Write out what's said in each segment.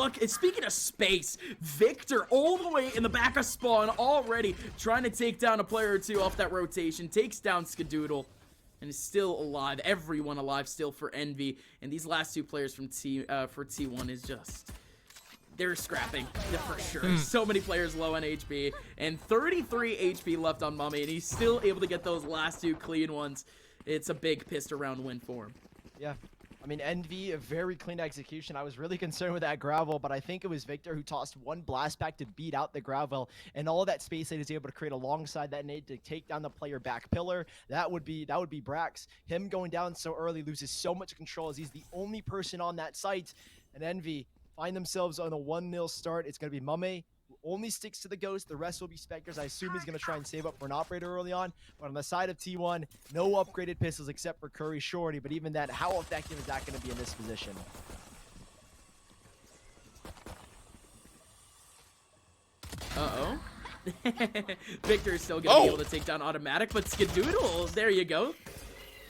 look, and speaking of space, Victor all the way in the back of spawn already trying to take down a player or two off that rotation, takes down Skadoodle, and is still alive. Everyone alive still for Envy, and these last two players from T1 is just... they're scrapping, for sure. So many players low on HP, and 33 HP left on Mummay, and he's still able to get those last two clean ones. It's a big pissed around win for him. Yeah. I mean, Envy, a very clean execution. I was really concerned with that gravel, but I think it was Victor who tossed one blast back to beat out the gravel, and all of that space that he's able to create alongside that nade to take down the player back pillar. That would be Brax. Him going down so early loses so much control as he's the only person on that site, and Envy find themselves on a 1-0 start. It's going to be Mummay, who only sticks to the ghost. The rest will be specters. I assume he's going to try and save up for an operator early on. But on the side of T1, no upgraded pistols except for Curry Shorty. But even then, how effective is that going to be in this position? Uh-oh. Victor is still going to be able to take down automatic, but Skadoodle, there you go.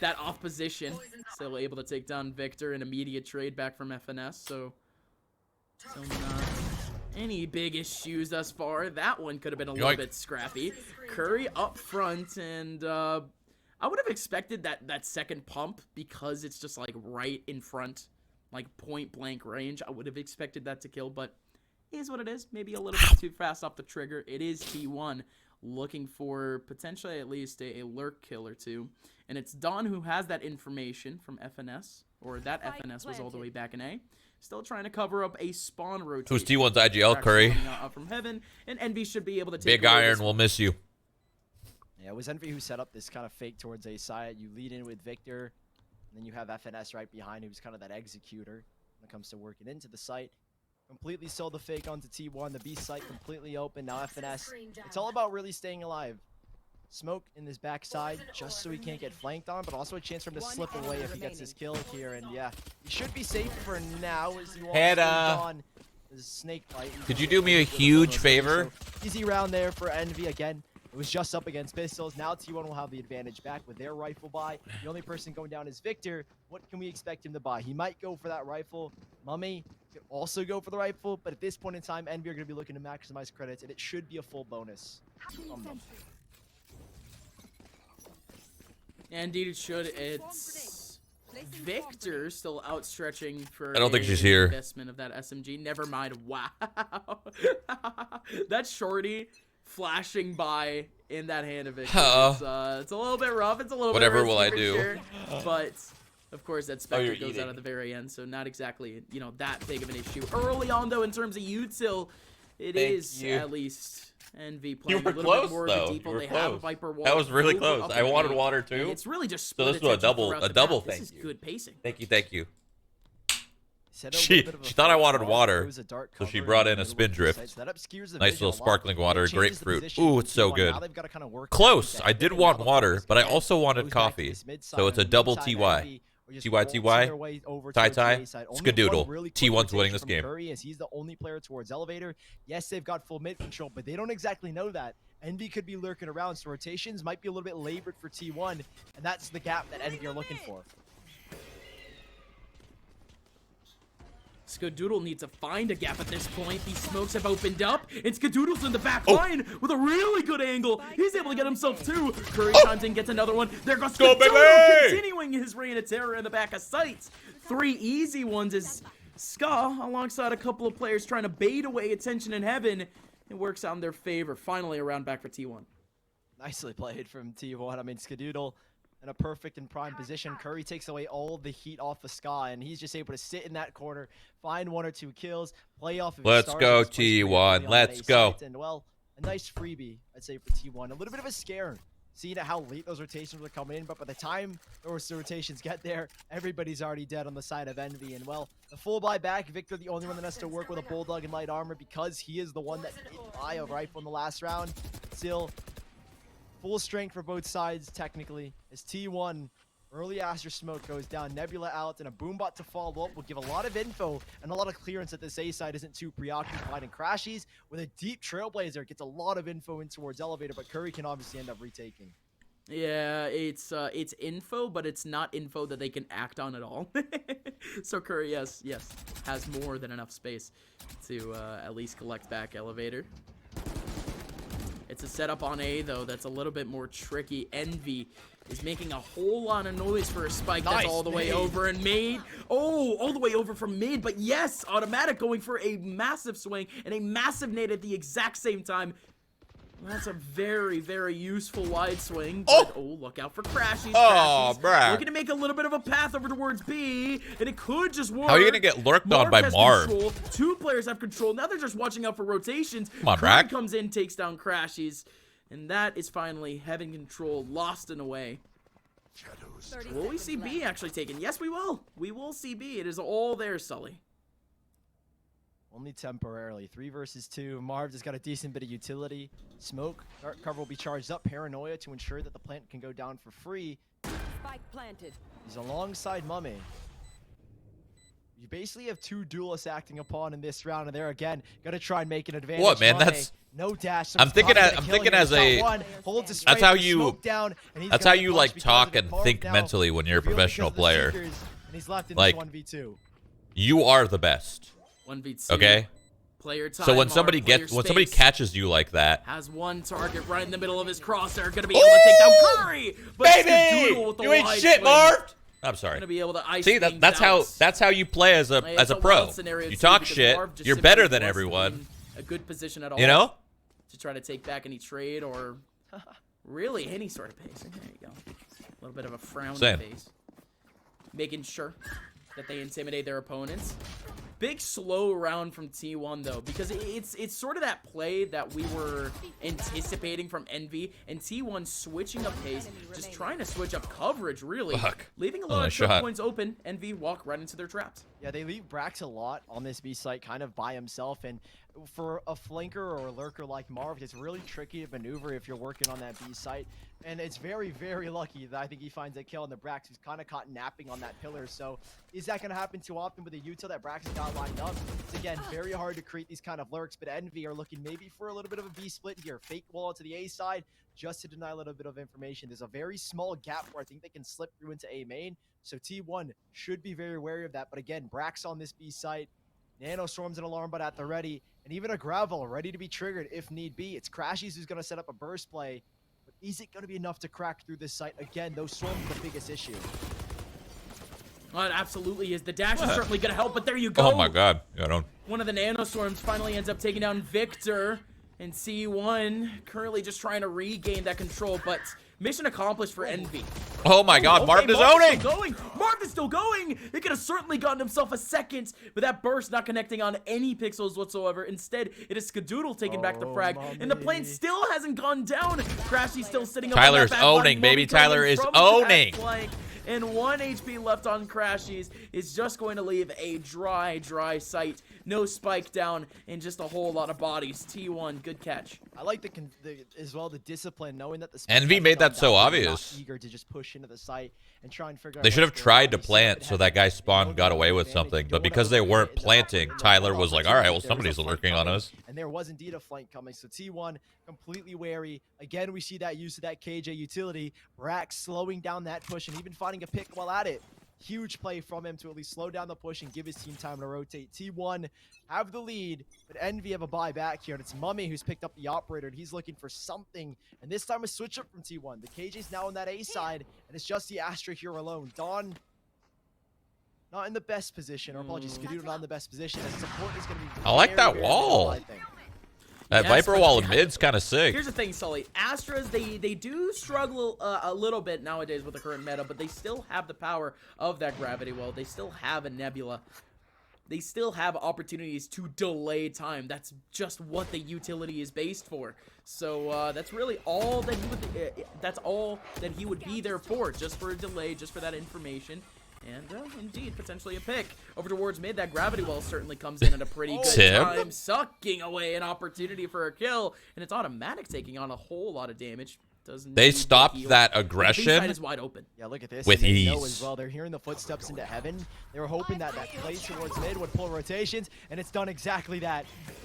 That off position, still able to take down Victor, an immediate trade back from FNS, so not any big issues thus far. That one could have been a little bit scrappy. Curry up front, and I would have expected that second pump, because it's just like right in front, like point blank range. I would have expected that to kill, but it is what it is. Maybe a little bit too fast off the trigger. It is T1 looking for potentially at least a lurk kill or two, and it's Don who has that information from FNS, or that FNS was all the way back in A. Still trying to cover up a spawn rotation. Who's T1's IGL, Curry? Up from heaven, and Envy should be able to take Big Iron will miss you. Yeah, it was Envy who set up this kind of fake towards A side. You lead in with Victor, and then you have FNS right behind, who's kind of that executor when it comes to working into the site. Completely sold the fake onto T1. The B site completely open. Now FNS, it's all about really staying alive. Smoke in this backside just so he can't get flanked on, but also a chance for him to slip away if he gets his kill here. And yeah, he should be safe for now as he walks on the snake bite. Could you do me a huge favor? So easy round there for Envy. Again, it was just up against pistols. Now T1 will have the advantage back with their rifle buy. The only person going down is Victor. What can we expect him to buy? He might go for that rifle. Mummay could also go for the rifle, but at this point in time, Envy are going to be looking to maximize credits, and it should be a full bonus. Indeed it should. It's Victor still outstretching for I don't think she's here. Investment of that SMG. Never mind. Wow. That shorty flashing by in that hand of Victor. It's a little bit rough. It's a little Whatever bit will I do? sure, but of course that Spectre goes out at the very end, so not exactly, you know, that big of an issue. Early on though, in terms of util, it is at least Envy playing a little bit more of a default. They have a Viper wall. That was really close. I wanted water too. And it's really just so this was a double thank This is you. good pacing. Thank you. She thought I wanted water, so she brought in a spin drift. Nice little sparkling water, grapefruit. Ooh, it's so good. Close. I did want water, but I also wanted coffee. So it's a double TY. TY, tie, Skadoodle. T1's winning this game. As he's the only player towards elevator. Yes, they've got full mid control, but they don't exactly know that. Envy could be lurking around, so rotations might be a little bit labored for T1, and that's the gap that Envy are looking for. Skadoodle needs to find a gap at this point. These smokes have opened up, and Skadoodle's in the back line with a really good angle. He's able to get himself two. Curry chimes in, gets another one. There goes Skadoodle, continuing his reign of terror in the back of sight. 3 easy ones as Ska, alongside a couple of players trying to bait away attention in heaven. It works out in their favor. Finally, a round back for T1. Nicely played from T1. I mean, Skadoodle in a perfect and prime position. Curry takes away all the heat off the Sky, and he's just able to sit in that corner, find 1 or 2 kills, play off of his Let's go, T1. Let's go. And, well, a nice freebie, I'd say, for T1. A little bit of a scare, seeing how late those rotations were coming in, but by the time those rotations get there, everybody's already dead on the side of Envy. And, well, the full buy back, Victor, the only one that has to work with a Bulldog and light armor because he is the one that did buy a rifle in the last round. Still, full strength for both sides, technically, as T1, early Aster smoke goes down, Nebula out, and a Boombot to follow up will give a lot of info and a lot of clearance that this A side isn't too preoccupied. And Crashies, with a deep Trailblazer, gets a lot of info in towards elevator, but Curry can obviously end up retaking. Yeah, it's info, but it's not info that they can act on at all. So Curry, yes, has more than enough space to at least collect back elevator. It's a setup on A, though, that's a little bit more tricky. Envy is making a whole lot of noise for a spike that's all the way over and mid. Oh, all the way over from mid, but yes, automatic going for a massive swing and a massive nade at the exact same time. That's a very, very useful wide swing. But, look out for crashies. Oh, bruh. Looking to make a little bit of a path over towards B, and it could just work. How are you going to get lurked on by Marv? Control. 2 players have control. Now they're just watching out for rotations. Come on, Crane Brax. comes in, takes down crashies, and that is finally having control lost and away. Will we see B actually taken? Yes, we will. We will see B. It is all there, Sully. Only temporarily. 3 versus 2. Marv just got a decent bit of utility. Smoke. Dark cover will be charged up. Paranoia to ensure that the plant can go down for free. Spike planted. He's alongside Mummay. You basically have 2 duelists acting upon in this round, and there again, gotta try and make an advantage. What, man? Mummay, That's no dash. I'm thinking as a that's how you like talk and think mentally when you're a professional player. And he's left in like 1v2. You are the best. 1v2. Okay. Player time. So when somebody catches you like that, has one target right in the middle of his crosshair, gonna be able to take down Curry. But baby, with the you ain't wide shit, swing. Marv. I'm sorry. Gonna be able to ice See, that's how you play as a pro. You talk shit. You're better than everyone. A good position at all. You know? To try to take back any trade or really any sort of pace. There you go. A little bit of a frown face. Making sure that they intimidate their opponents. Big slow round from T1 though, because it's sort of that play that we were anticipating from Envy, and T1 switching up pace, just trying to switch up coverage really, leaving a lot of choke points open. Envy walk right into their traps. Yeah, they leave Brax a lot on this B site, kind of by himself, and for a flanker or a lurker like Marv, it's really tricky to maneuver if you're working on that B site. And it's very, very lucky that I think he finds a kill on the Brax, who's kind of caught napping on that pillar. So is that going to happen too often with the util that Brax has got lined up? It's, again, very hard to create these kind of lurks, but Envy are looking maybe for a little bit of a B split here. Fake wall to the A side, just to deny a little bit of information. There's a very small gap where I think they can slip through into A main. So T1 should be very wary of that. But again, Brax on this B site. Nano Storm's an alarm bot at the ready, and even a gravel ready to be triggered if need be. It's crashies who's going to set up a burst play, but is it going to be enough to crack through this site? Again, those storms are the biggest issue. Well, it absolutely is. The dash is certainly going to help, but there you go. Oh my god. One of the Nano Storms finally ends up taking down Victor, and C1 currently just trying to regain that control, but mission accomplished for Envy. Oh my god, Marv is owning! Marv is still going! He could have certainly gotten himself a second, but that burst not connecting on any pixels whatsoever. Instead, it is Skadoodle taking back the frag, and the plane still hasn't gone down. Crashy's still sitting up. Tyler's owning, baby. Tyler is owning. And 1 HP left on crashies is just going to leave a dry site. No spike down and just a whole lot of bodies. T1, good catch. I like the discipline, knowing that the Envy made that so obvious. Eager to just push into the site and try and figure out. They should have tried to plant so that guy Spawn got away with something, but because they weren't planting, Tyler was like, all right, well, somebody's lurking on us. And there was indeed a flank coming, so T1 completely wary. Again, we see that use of that KJ utility. Brax slowing down that push and even finding a pick while at it. Huge play from him to at least slow down the push and give his team time to rotate. T1 have the lead, but Envy have a buy back here, and it's Mummay who's picked up the operator, and he's looking for something. And this time a switch up from T1. The KJ's now on that A side, and it's just the Astra here alone. Dawn not in the best position, or apologies, Skadoodle not in the best position. As support is going to be I like that wall. I think. That Viper wall in mid's kind of sick. Here's the thing, Sully. Astras, they do struggle a little bit nowadays with the current meta, but they still have the power of that gravity well. They still have a nebula. They still have opportunities to delay time. That's just what the utility is based for. So that's really all that he would be there for, just for a delay, just for that information. And indeed, potentially a pick. Over towards mid, that gravity well certainly comes in at a pretty good time, sucking away an opportunity for a kill. And it's automatic, taking on a whole lot of damage. They stopped that aggression. The side is wide open. Yeah, look at this. With ease. Know as well. They're hearing the footsteps into heaven. They were hoping that play towards mid would pull rotations, and it's done exactly that.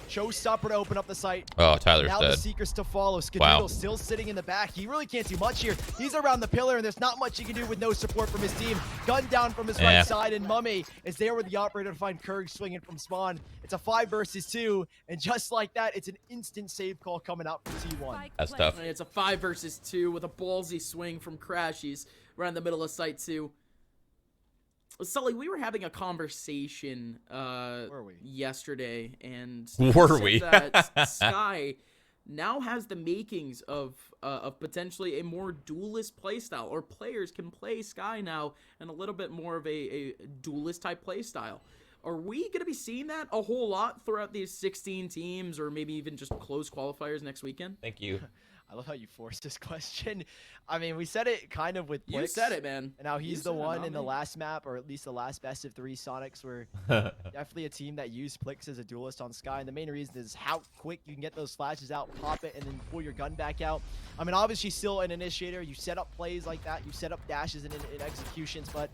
Showstopper to open up the site. Oh, Tyler's now dead. The Seekers to follow. Skadoodle Wow. still sitting in the back. He really can't do much here. He's around the pillar, and there's not much he can do with no support from his team. Gun down from his right side, and Mummay is there with the operator to find Kurg swinging from spawn. It's a 5 versus 2, and just like that, it's an instant save call coming out from T1. That's tough. It's a 5 versus 2 with a ballsy swing from crashies around the middle of site 2. Sully, we were having a conversation yesterday, and were we? that Sky now has the makings of potentially a more duelist playstyle, or players can play Sky now in a little bit more of a duelist type playstyle. Are we going to be seeing that a whole lot throughout these 16 teams, or maybe even just close qualifiers next weekend? Thank you. I love how you forced this question. I mean, we said it kind of with Blix. You said it, man. And now he's the one in the last map, or at least the last best of 3 Sonics, were definitely a team that used Plix as a duelist on Sky. And the main reason is how quick you can get those flashes out, pop it, and then pull your gun back out. I mean, obviously still an initiator. You set up plays like that. You set up dashes and in executions, but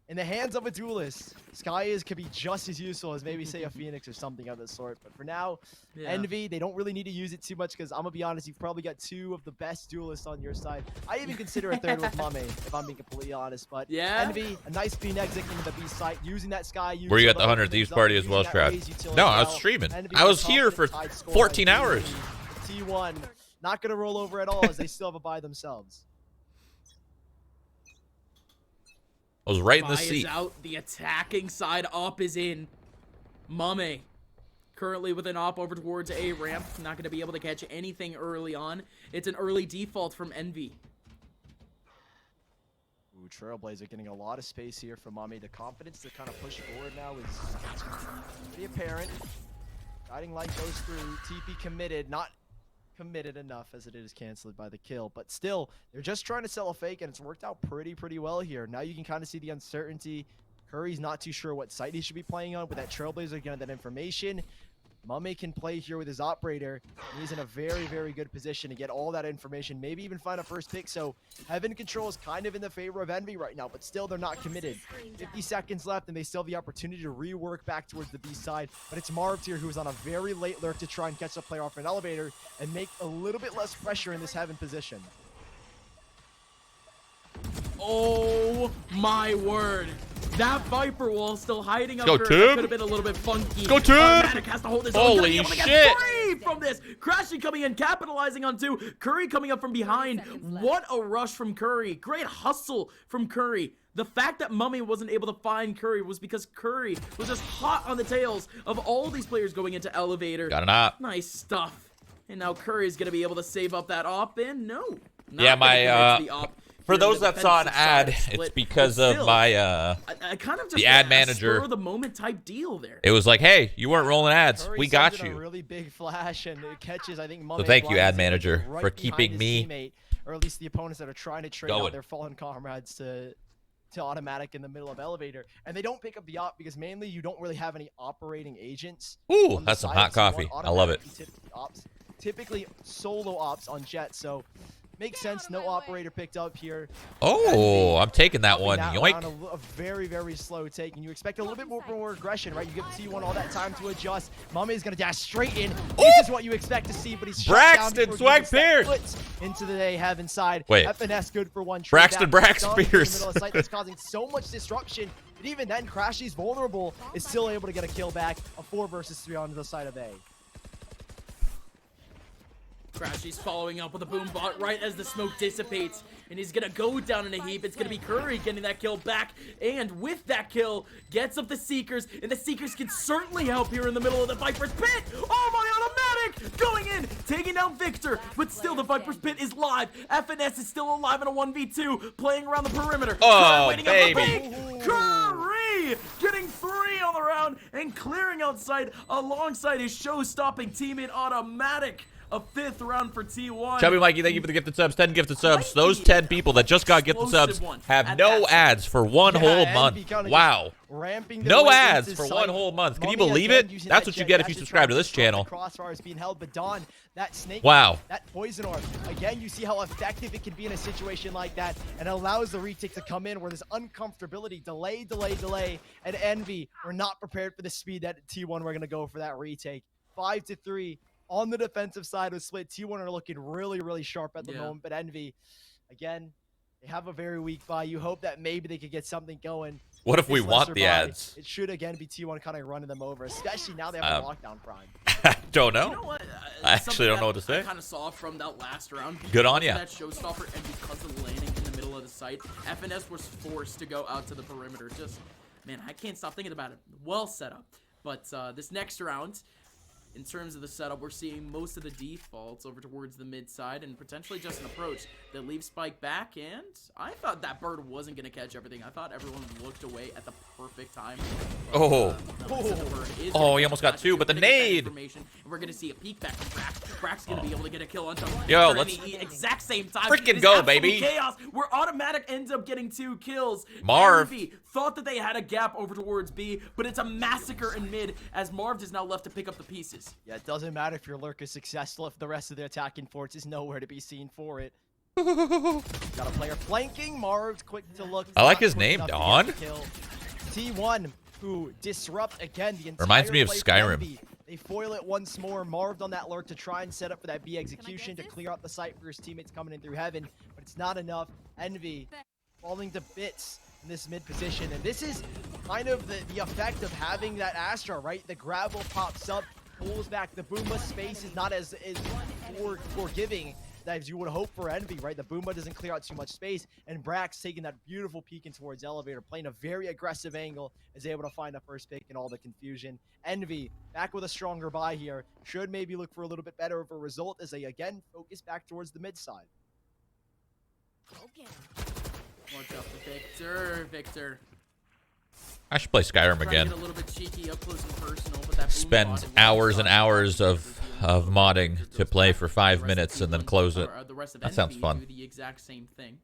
in the hands of a duelist, Sky could be just as useful as maybe, say, a Phoenix or something of the sort. But for now, Envy, they don't really need to use it too much because I'm going to be honest, you've probably got 2 of the best duelists on your side. I even consider a 3rd with Mummay, if I'm being completely honest. But Envy, a nice clean exit into the B site, using that Sky. Were you at the 100 Thieves party as well, Shroud? No, I was streaming. I was here for 14 hours. T1, not going to roll over at all as they still have a bye themselves. I was right in the Bye seat. Is out. The attacking side op is in. Mummay currently with an op over towards A ramp. Not going to be able to catch anything early on. It's an early default from Envy. Ooh, Trailblazer getting a lot of space here from Mummay. The confidence to kind of push forward now is pretty apparent. Guiding light goes through. TP committed. Not committed enough as it is canceled by the kill, but still they're just trying to sell a fake, and it's worked out pretty well here. Now you can kind of see the uncertainty. Curry's not too sure what site he should be playing on with that Trailblazer getting that information. Mummay can play here with his operator. He's in a very good position to get all that information, maybe even find a first pick. So Heaven control is kind of in the favor of Envy right now, but still they're not committed. 50 seconds left, and they still have the opportunity to rework back towards the B side. But it's Marv here who's on a very late lurk to try and catch the player off an elevator and make a little bit less pressure in this Heaven position. Oh my word. That Viper wall still hiding up. Go Could Tube. have been a little bit funky. Go Tube. Automatic has to hold his own. Holy Gonna be able to shit. get free from this. Crashing coming in, capitalizing on 2. Curry coming up from behind. What a rush from Curry. Great hustle from Curry. The fact that Mummay wasn't able to find Curry was because Curry was just hot on the tails of all these players going into elevator. Got an op. Nice stuff. And now Curry's going to be able to save up that op in. No. Yeah, my for those that saw an ad, split. it's because of my I kind of just the ad manager. Spur of the moment type deal there. It was like, hey, you weren't rolling ads. Curry We got sends in you. a really big flash, and it catches, I think, Mummay. So thank you, ad blinds manager, right for behind keeping his me teammate, or at least the opponents that are trying to trade going. out their fallen comrades to automatic in the middle of elevator. And they don't pick up the op because mainly you don't really have any operating agents. Ooh, that's some hot coffee. I love it. Typically solo ops on Jet, so makes sense. No operator picked up here. Oh, I'm taking that one. Yoink. A very slow take, and you expect a little bit more aggression, right? You give T1 all that time to adjust. Mummy's gonna dash straight in. This is what you expect to see, but he's Braxton Swag Pierce into the Heaven side. Wait. FNS good for one. Braxton Brax Pierce. That's causing so much disruption. But even then, Crashies vulnerable is still able to get a kill back. A 4 versus 3 on the side of A. Crashies following up with a boom bot right as the smoke dissipates, and he's gonna go down in a heap. It's gonna be Curry getting that kill back, and with that kill, gets up the Seekers, and the Seekers can certainly help here in the middle of the Viper's pit. Oh my, automatic going in, taking down Victor, but still the Viper's pit is live. FNS is still alive in a 1v2, playing around the perimeter. Oh, Curry baby. Curry getting 3 on the round and clearing outside alongside his show-stopping teammate Automatic. A 5th round for T1. Chubby Mikey, thank you for the gifted subs. 10 gifted subs. Those 10 people that just got gifted subs have no ads for one whole month. Wow. No ads for one whole month. Can you believe it? That's what you get if you subscribe to this channel. Crossfires being held, but Dawn, that snake, wow. That poison orb. Again, you see how effective it can be in a situation like that, and it allows the retake to come in where there's uncomfortability, delay, and Envy. We're not prepared for the speed that T1 we're gonna go for that retake. 5-3 on the defensive side with Split. T1 are looking really, really sharp at the moment, but Envy, again, they have a very weak buy. You hope that maybe they could get something going. What if we want the ads? It should again be T1 kind of running them over, especially now they have a lockdown prime. Don't know. You know what? I actually don't know what to say. I kind of saw from that last round. Good on ya. That showstopper, and because of landing in the middle of the site, FNS was forced to go out to the perimeter. Just, man, I can't stop thinking about it. Well set up. But this next round, in terms of the setup, we're seeing most of the defaults over towards the mid side and potentially just an approach that leaves Spike back. And I thought that bird wasn't going to catch everything. I thought everyone looked away at the perfect time. Oh, he almost got two, but the nade. And we're going to see a peek back from Brax. Brax going to be able to get a kill on someone. Yo, let's the exact same time. freaking go, baby. Chaos where Automatic ends up getting 2 kills. Marv thought that they had a gap over towards B, but it's a massacre in mid as Marv is now left to pick up the pieces. Yeah, it doesn't matter if your lurk is successful if the rest of the attacking force is nowhere to be seen for it. Got a player flanking. Marv's quick to look. I like his name, Dawn. T1, who disrupt again the entire reminds me of play Skyrim. They foil it once more. Marved on that lurk to try and set up for that B execution to clear out the site for his teammates coming in through heaven, but it's not enough. Envy falling to bits in this mid position, and this is kind of the effect of having that Astra, right? The gravel pops up, pulls back the Boomba. Space is not as forgiving as you would hope for Envy, right? The Boomba doesn't clear out too much space, and Brax taking that beautiful peek in towards elevator, playing a very aggressive angle, is able to find the first pick in all the confusion. Envy back with a stronger buy here, should maybe look for a little bit better of a result as they again focus back towards the mid side. Watch out for Victor. Victor. I should play Skyrim again. A little bit cheeky, up close and personal, but that spend hours and hours of modding to play for 5 minutes and then close it. That sounds fun. Do the exact same thing.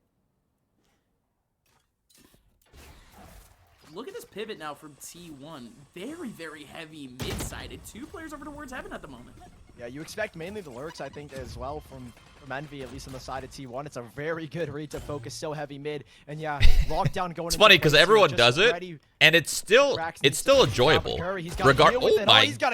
Look at this pivot now from T1. Very, very heavy mid-sided. 2 players over towards heaven at the moment. Yeah, you expect mainly the lurks, I think, as well from Envy, at least on the side of T1. It's a very good read to focus so heavy mid, and yeah, lockdown going. It's funny because everyone does it, and it's still enjoyable. He's got to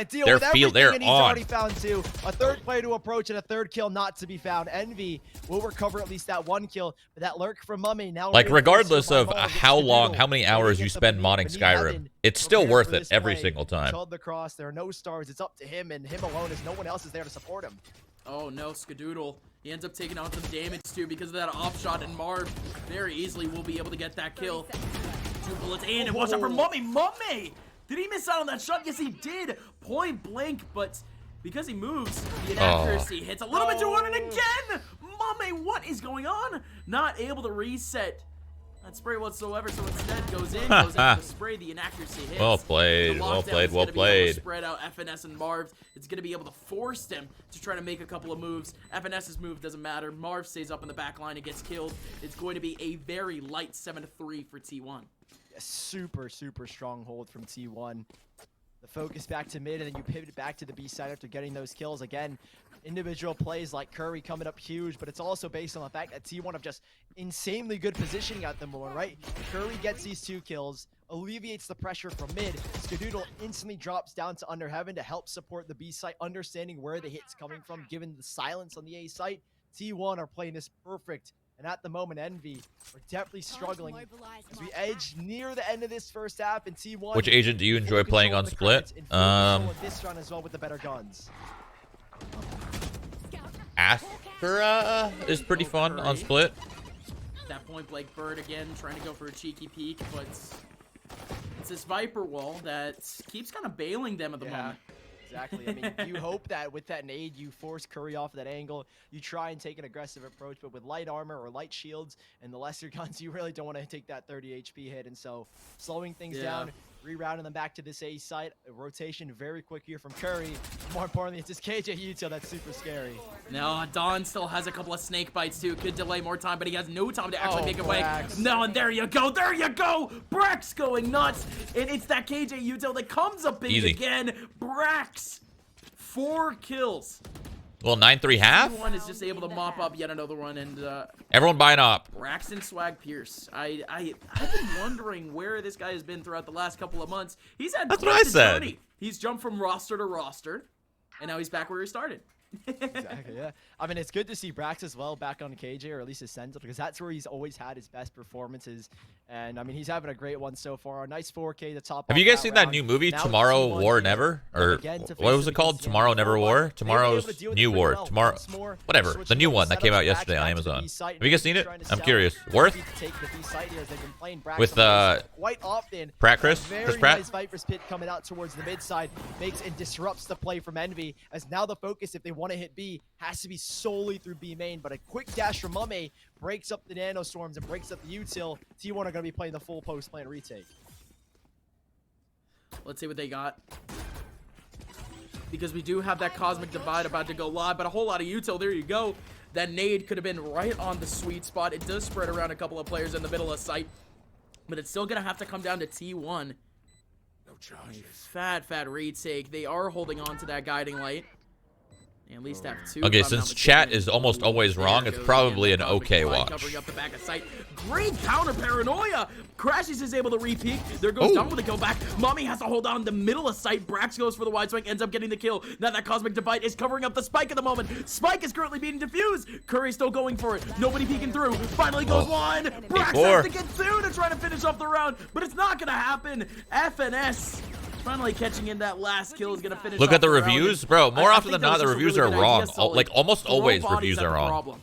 deal with everything, and he's already found 2. A third player to approach and a third kill not to be found. Envy will recover at least that 1 kill, but that lurk from Mummay now. Like regardless of how many hours you spend modding Skyrim, it's still worth it every single time. The cross, there are no stars. It's up to him and him alone, as no one else is there to support him. Oh no, Skadoodle. He ends up taking on some damage too because of that off shot, and Marv very easily will be able to get that kill. 2 bullets in, and watch out for Mummay. Mummay! Did he miss out on that shot? Yes, he did. Point blank, but because he moves, the inaccuracy hits a little bit too hard, and again! Mummay, what is going on? Not able to reset that spray whatsoever, so instead goes in with the spray, the inaccuracy hits. Well played, well played, well played. Spread out FNS and Marv. It's going to be able to force them to try to make a couple of moves. FNS's move doesn't matter. Marv stays up in the back line and gets killed. It's going to be a very light 7-3 for T1. A super, super strong hold from T1. The focus back to mid, and then you pivot back to the B side after getting those kills. Again, individual plays like Curry coming up huge, but it's also based on the fact that T1 have just insanely good positioning at the moment, right? Curry gets these 2 kills, alleviates the pressure from mid. Skadoodle instantly drops down to under heaven to help support the B site, understanding where the hit's coming from, given the silence on the A site. T1 are playing this perfect. And at the moment, Envy are definitely struggling as we edge near the end of this first half. And T1. Which agent do you enjoy playing on Split? This run as well with the better guns. Astra is pretty fun on Split. That point blank bird again, trying to go for a cheeky peek, but it's this Viper wall that keeps kind of bailing them at the moment. Exactly. I mean, you hope that with that nade, you force Curry off that angle. You try and take an aggressive approach, but with light armor or light shields and the lesser guns, you really don't want to take that 30 HP hit. And so slowing things down, rerouting them back to this A site. A rotation very quick here from Curry. More importantly, it's this KJ Util that's super scary. No, Don still has a couple of snake bites too. Could delay more time, but he has no time to actually make it away. No, and there you go. There you go. Brax going nuts. And it's that KJ Util that comes up big again. Brax. 4 kills. Well, 9-3 half. One is just able to mop up yet another one, and everyone buying up. Braxton Swag Pierce. I've been wondering where this guy has been throughout the last couple of months. He's had that's what I said. He's jumped from roster to roster. and now he's back where he started. Exactly, yeah. I mean, it's good to see Brax as well back on KJ, or at least his center, because that's where he's always had his best performances. And I mean, he's having a great one so far. A nice 4K to top. Have you guys seen that new movie, Tomorrow War Never? Or what was it called? Tomorrow Never War? Tomorrow's New War. Tomorrow, whatever. The new one that came out yesterday on Amazon. Have you guys seen it? I'm curious. Worth? With quite often. Pratt, Chris Pratt. Nice Viper's pit coming out towards the mid side makes and disrupts the play from Envy. As now the focus, if they want to hit B, has to be solely through B main. But a quick dash from mummay breaks up the nano storms and breaks up the util. T1 are going to be playing the full post plant retake. Let's see what they got. Because we do have that cosmic divide about to go live, but a whole lot of util. There you go. That nade could have been right on the sweet spot. It does spread around a couple of players in the middle of sight, but it's still going to have to come down to T1. No charges. Fat retake. They are holding on to that guiding light. They at least have two. Okay, since chat is almost always wrong, it's probably an okay watch. Covering up the back of sight. Great counter paranoia. Crashies is able to repeat. There goes down with a go back. Mummay has to hold on the middle of sight. Brax goes for the wide swing, ends up getting the kill. Now that cosmic divide is covering up the spike at the moment. Spike is currently being diffused. Curry's still going for it. Nobody peeking through. Finally goes one. Brax has to get two to try to finish off the round, but it's not gonna happen. FNS finally catching in that last kill is gonna finish. Look off at the round. reviews, bro. More often than not, the reviews are wrong. Idea, Like almost always, reviews are wrong. Problem.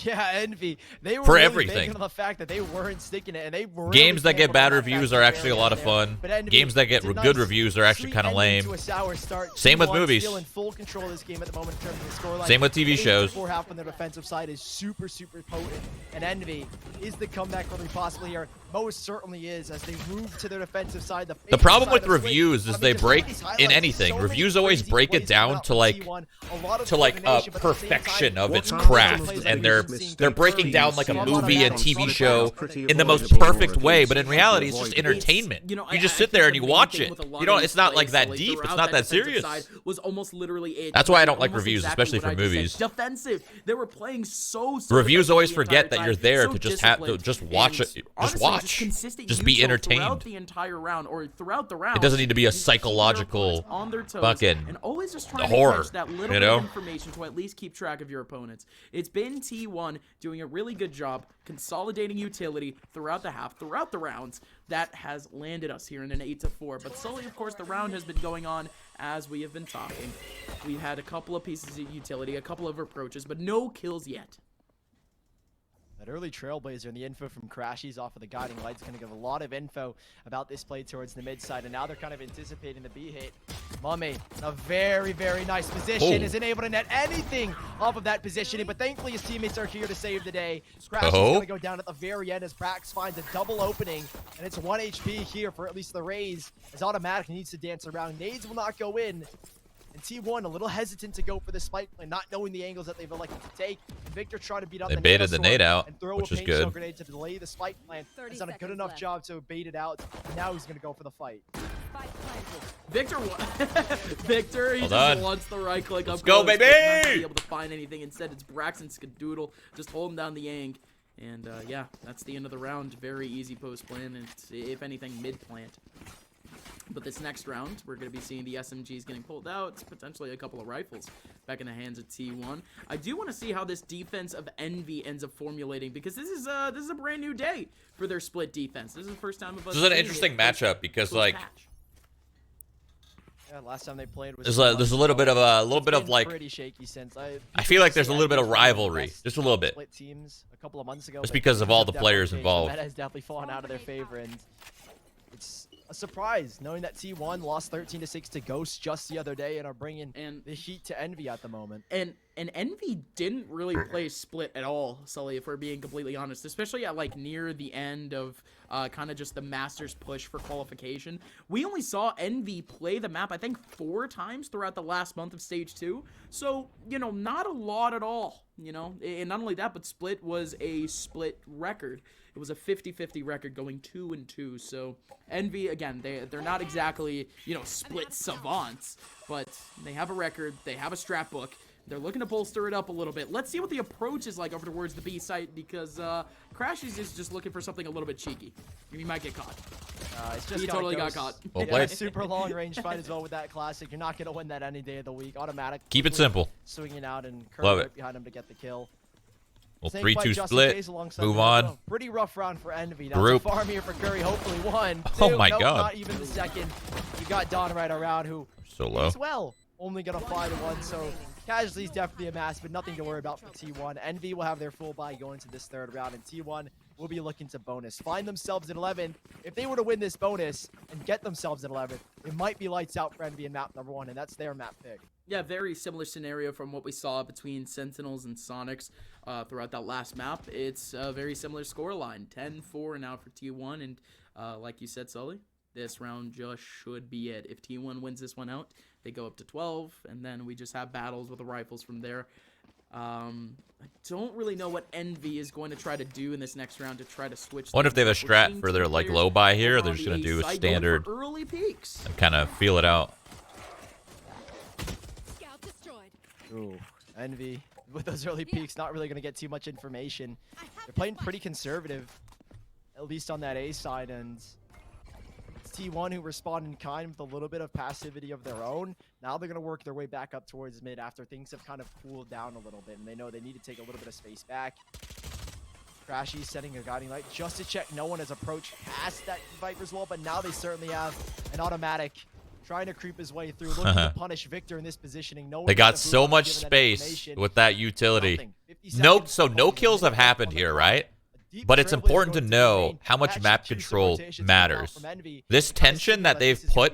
Yeah, Envy. They were for really everything. on the fact that they weren't sticking it, and they were games that get bad reviews are actually a lot of fun. Games that get good reviews are actually kind of lame. Same with movies. Still in full control of this game at the moment in terms of the scoreline. Same with TV shows. Half on the defensive side is super potent, and Envy is the comeback really possible here. Most certainly is, as they move to their defensive side. The problem with reviews is they break in anything. Reviews always break it down to like perfection of its craft, and they're breaking down like a movie and TV show in the most perfect way, but in reality it's just entertainment. You just sit there and you watch it. You know, it's not like that deep, it's not that serious. That's why I don't like reviews, especially for movies. Defensive. They were playing so reviews always forget that you're there to just watch it. Just watch. Just be entertained. Throughout the entire round or throughout the round. It doesn't need to be a psychological fucking and always just trying horror, to catch that little bit of information to at least keep track of your opponents. It's been T1 doing a really good job consolidating utility throughout the half, throughout the rounds. That has landed us here in an 8-4. But slowly, of course, the round has been going on as we have been talking. We've had a couple of pieces of utility, a couple of approaches, but no kills yet. That early Trailblazer and the info from Crashies off of the guiding light's going to give a lot of info about this play towards the mid side, and now they're kind of anticipating the B hit. Mummay, a very nice position, isn't able to net anything off of that positioning, but thankfully his teammates are here to save the day. Crashies is going to go down at the very end as Brax finds a double opening, and it's 1 HP here for at least the Rays, as Automatic needs to dance around. Nades will not go in. And T1 a little hesitant to go for the spike play, not knowing the angles that they've elected to take. And Victor trying to beat out they baited the nade out, and throw which a is paint good. shell grenade to delay the spike plan. He's done a good enough job to bait it out. And now he's going to go for the fight. Victor, Victor, he just wants the right click up. Let's go, baby! Not gonna be able to find anything. Instead, it's Brax and Skadoodle just holding down the Yang. And yeah, that's the end of the round. Very easy post plan, and if anything, mid plant. But this next round, we're going to be seeing the SMGs getting pulled out, potentially a couple of rifles back in the hands of T1. I do want to see how this defense of Envy ends up formulating, because this is a brand new day for their split defense. This is the first time of us. This is an interesting matchup because like last time they played was there's a little bit of like pretty shaky since I feel like there's a little bit of rivalry, just a little bit. Split teams a couple of months ago. Just because of all the players involved. That has definitely fallen out of their favor, and it's a surprise knowing that T1 lost 13-6 to Ghost just the other day and are bringing the heat to Envy at the moment. And Envy didn't really play split at all, Sully, if we're being completely honest, especially at like near the end of kind of just the Masters push for qualification. We only saw Envy play the map, I think, 4 times throughout the last month of Stage 2. So, you know, not a lot at all, you know. And not only that, but split was a split record. It was a 50-50 record going 2-2. So Envy, again, they're not exactly, you know, split savants, but they have a record, they have a strat book. They're looking to bolster it up a little bit. Let's see what the approach is like over towards the B site, because crashies is just looking for something a little bit cheeky. He might get caught. It's just he totally got caught. Well yeah, played. Super long range fight as well with that classic. You're not going to win that any day of the week. Automatic. Keep it simple. Swinging out and Love right it. behind him to get the kill. Well, Same 3-2 split. Move on. Pretty rough round for Envy. That's Group. a farm here for Curry. Hopefully one. Oh two. my Nope, God. Not even the second. You got Don right around who So low. as well. Only going to fly to one. So casualties definitely a mass, but nothing to worry about for T1. Envy will have their full buy going into this third round, and T1 will be looking to bonus. Find themselves in 11. If they were to win this bonus and get themselves in 11, it might be lights out for Envy in map number 1, and that's their map pick. Yeah, very similar scenario from what we saw between Sentinels and Sonics throughout that last map. It's a very similar scoreline, 10-4 now for T1, and like you said, Sully, this round just should be it. If T1 wins this one out, they go up to 12, and then we just have battles with the rifles from there. I don't really know what Envy is going to try to do in this next round to try to switch. I wonder if they have a strat for their like low buy here, or they're just gonna do a standard early peaks and kind of feel it out. Ooh, Envy with those early peaks, not really going to get too much information. They're playing pretty conservative, at least on that A side, and it's T1 who respond in kind with a little bit of passivity of their own. Now they're going to work their way back up towards mid after things have kind of cooled down a little bit, and they know they need to take a little bit of space back. Crashies setting a guiding light just to check no one has approached past that Viper's wall, but now they certainly have an automatic trying to creep his way through, looking to punish Victor in this positioning. No They got so much space with that utility. No kills have happened here, right? But it's important to know how much map control matters. This tension that they've put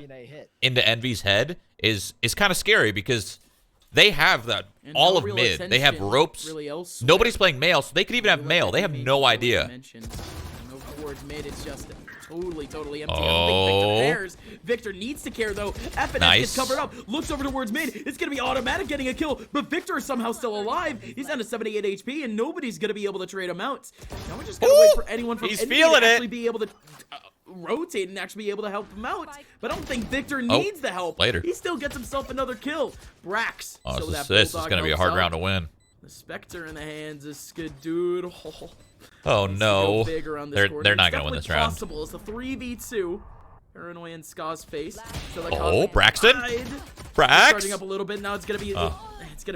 into Envy's head is kind of scary, because they have that all of mid. They have ropes. Nobody's playing male, so they could even have male. They have no idea. Towards mid, it's just totally empty. I don't think Victor cares. Victor needs to care, though. FNS gets covered up, looks over towards mid. It's going to be automatic getting a kill, but Victor is somehow still alive. He's down to 78 HP, and nobody's going to be able to trade him out. Now we're just going to wait for anyone from Envy to actually be able to rotate and actually be able to help him out. But I don't think Victor needs the help. Later. He still gets himself another kill. Brax. Oh, this is going to be a hard round to win. The Spectre in the hands of Skadoodle. Oh no, they're not gonna win this round. Possible. It's a 3v2. Paranoia in Ska's face. So Oh, Braxton. Brax. Starting up a little bit now. It's gonna be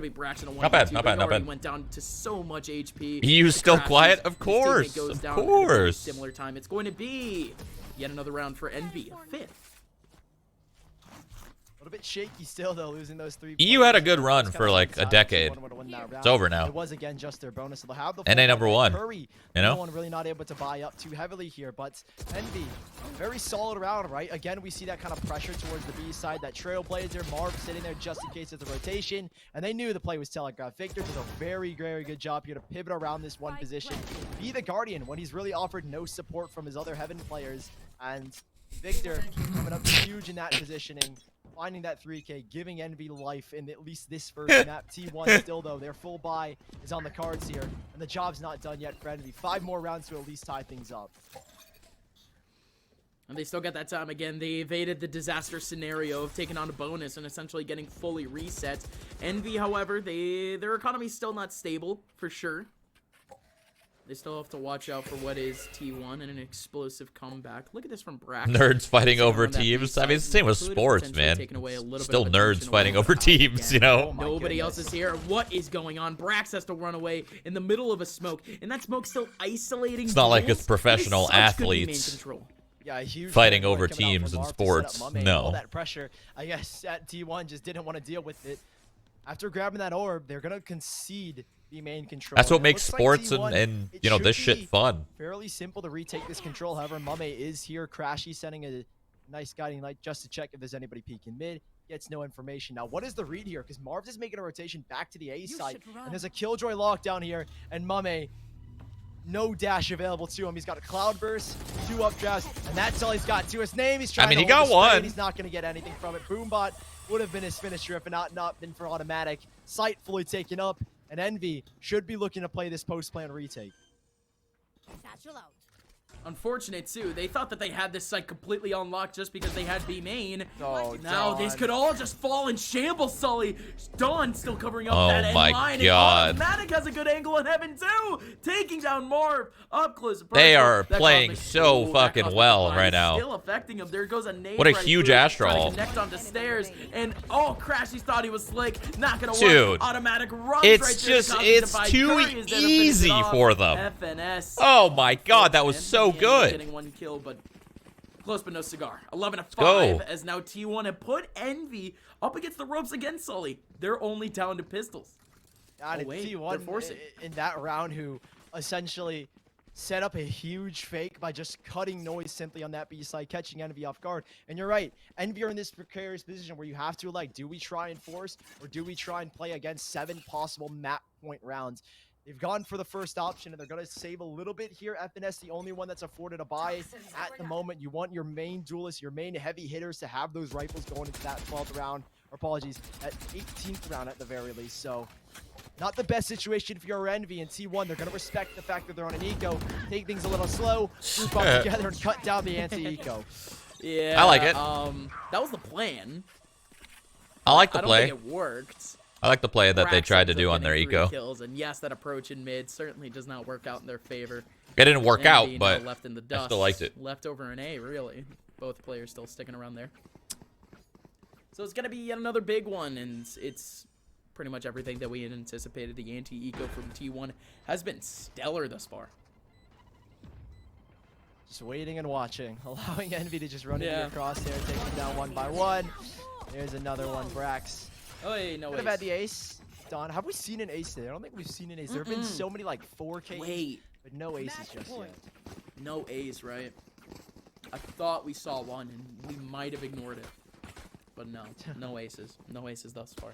Braxton. Not bad. Not bad. Not bad. Went down to so much HP. He still quiet, of course. Of course. Similar time. It's going to be yet another round for Envy. A 5th. A little bit shaky still, though, losing those 3 EU had a good run for like a decade. It's over now. It was again just their bonus. They'll have the NA number 1. Curry, you know? No one really not able to buy up too heavily here, but Envy, very solid round, right? Again, we see that kind of pressure towards the B side. That Trailblazer, Marv sitting there just in case of the rotation, and they knew the play was telegraphed. Victor does a very good job here to pivot around this one position, be the Guardian when he's really offered no support from his other Heaven players, and Victor coming up huge in that positioning. Finding that 3K, giving Envy life in at least this first map. T1 still, though, their full buy is on the cards here, and the job's not done yet for Envy. 5 more rounds to at least tie things up. And they still got that time again. They evaded the disaster scenario of taking on a bonus and essentially getting fully reset. Envy, however, their economy's still not stable, for sure. They still have to watch out for what is T1 and an explosive comeback. Look at this from Brax. Nerds fighting over teams. I mean, it's the same with sports, man. Still nerds fighting over teams, you know? Nobody else is here. What is going on? Brax has to run away in the middle of a smoke, and that smoke's still isolating. It's not like it's professional athletes fighting over teams in sports. No. All that pressure, I guess, at T1 just didn't want to deal with it. After grabbing that orb, they're going to concede the main control. That's what makes sports and you know, this shit fun. Fairly simple to retake this control. However, Mummay is here. Crashy sending a nice guiding light just to check if there's anybody peeking mid. Gets no information. Now, what is the read here? Because Marv's is making a rotation back to the A side. And there's a Killjoy lockdown here. And Mummay, no dash available to him. He's got a Cloudburst, 2 updrafts, and that's all he's got to his name. He's trying to he got one. He's not going to get anything from it. Boombot would have been his finisher if it not been for automatic. Sight fully taken up. And Envy should be looking to play this post-plan retake. Unfortunate too. They thought that they had this site completely unlocked just because they had B main. Oh, now Dawn. these could all just fall in shambles, Sully. Dawn still covering up Oh that end my line. God. And Automatic has a good angle in heaven too. Taking down Marv up close. They are That playing cosmic- so Ooh, fucking that cosmic well divide right is now. Still affecting him. There goes a nade What a right huge through, astral. trying to connect onto stairs. And crashies thought he was slick. Not gonna Dude, work. Automatic runs it's right through just- the cosmic it's divide. too Curry is there to finish it easy off. for them. FNS. Oh my God, that was so And good. Getting one kill, but close but no cigar. 11-5 go. as now T1 have put Envy up against the ropes again, Sully. They're only down to pistols. God, Oh, wait, they're T1 forcing. in that round who essentially set up a huge fake by just cutting noise simply on that B side, catching Envy off guard. And you're right, Envy are in this precarious position where you have to, like, do we try and force or do we try and play against 7 possible map point rounds? They've gone for the first option, and they're going to save a little bit here. FNS, the only one that's afforded a buy at the moment. You want your main duelists, your main heavy hitters to have those rifles going into that 12th round, or apologies, at 18th round at the very least. So not the best situation for your Envy and T1. They're going to respect the fact that they're on an eco, take things a little slow, group up together, and cut down the anti-eco. Yeah, I like it. That was the plan. I like the I don't play. think it worked. I like the play that they Brax tried to ends up do on their getting 3 eco. kills, and yes, that approach in mid certainly does not work out in their favor. It didn't work out, Envy now but left in the I dust. still liked it. Left over an A, really. Both players still sticking around there. So it's gonna be yet another big one, and it's pretty much everything that we had anticipated. The anti-eco from T1 has been stellar thus far. Just waiting and watching, allowing Envy to just run into Yeah. your crosshair, take them down one by one. There's another one, Brax. Oh, hey, no Could have ace. had the ace. Don, have we seen an ace today? I don't think we've seen an ace. There have been so many like 4K, Wait, but no aces just yet. no ace, right? I thought we saw one, and we might have ignored it. But no, no aces. No aces thus far.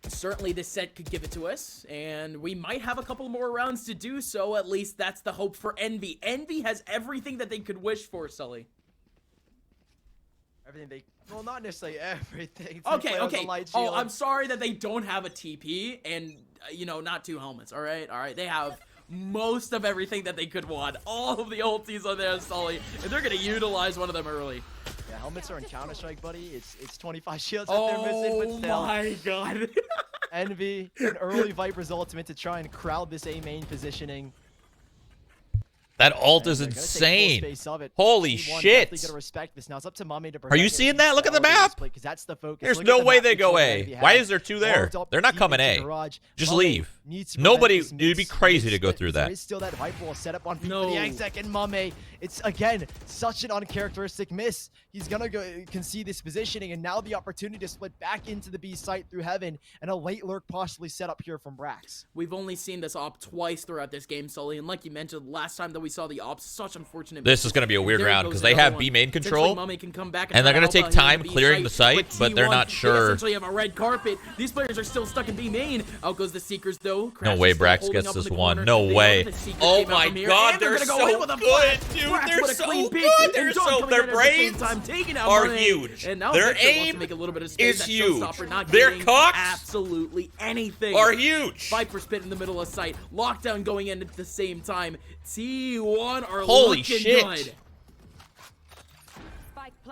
Certainly this set could give it to us, and we might have a couple more rounds to do so. At least that's the hope for Envy. Envy has everything that they could wish for, Sully. Everything they, well, not necessarily everything. Okay. Oh, I'm sorry that they don't have a TP and, you know, not 2 helmets, all right? They have most of everything that they could want. All of the ultis on there, Sully, and they're going to utilize one of them early. Yeah, helmets are in Counter-Strike, buddy. It's 25 shields that they're missing, but still. Oh my god. Envy, an early Viper's ultimate to try and crowd this A main positioning. that ult And is they're gonna take full insane. space of it. Holy T1 shit. definitely gonna respect this. Now it's up to Mummay to Are you protect seeing it. that? Look at the map. Because that's the focus. There's Look no at the way map they go control A. Envy Why have. is there 2 there? Carved up They're not deep coming into A. the garage. Just Mummay leave. needs to Nobody, protect this it'd be mid- crazy to mid go split through because there that. is still that Viper will set up on No. the Exec and Mummay. It's again such an uncharacteristic miss. He's gonna go concede this positioning, and now the opportunity to split back into the B site through heaven, and a late lurk possibly set up here from Brax. We've only seen this op twice throughout this game, Sully, and like you mentioned, last time that we saw the ops, such unfortunate. This is going to be a weird There round goes because they another have one. B main Essentially, control. Mummay can come back and they're try gonna to help take out here in time B clearing the site, but they're T1, not they sure. essentially have a red carpet. These players are still stuck in B main. Out goes the Seekers, though. No Crashies way still Brax holding gets up in this the one. corner. No They know way. that the Seekers Oh came out my from here, god, and they're gonna go so in with a good, flash. dude. Brax They're with a so clean good. peek, and They're Dawn so, coming their in at the same brains time, taking out are Mummay. huge. And now Their Victor wants to aim make a little bit of space. is That huge. Showstopper not Their getting cocks absolutely anything. are huge. Viper spit in the middle of sight. Lockdown going in at the same time. T1 are Holy looking shit. good.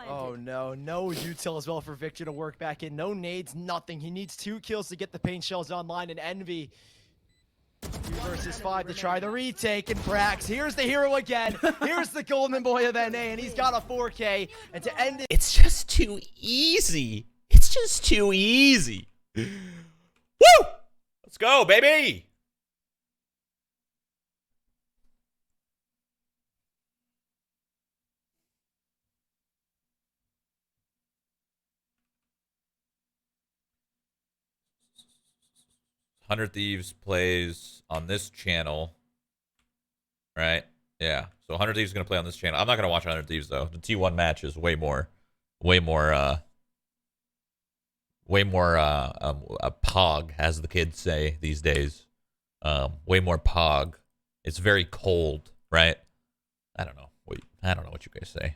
Oh no, no util as well for Victor to work back in. No nades, nothing. He needs 2 kills to get the paint shells online, and Envy 2 versus 5 to try the retake, and Brax, here's the hero again. Here's the golden boy of NA, and he's got a 4K, and to end it. It's just too easy. It's just too easy. Woo! Let's go, baby. Hundred Thieves plays on this channel, right? Yeah. So 100 Thieves is gonna play on this channel. I'm not gonna watch 100 Thieves though. The T1 match is way more a pog, as the kids say these days. Way more pog. It's very cold, right? I don't know what you guys say.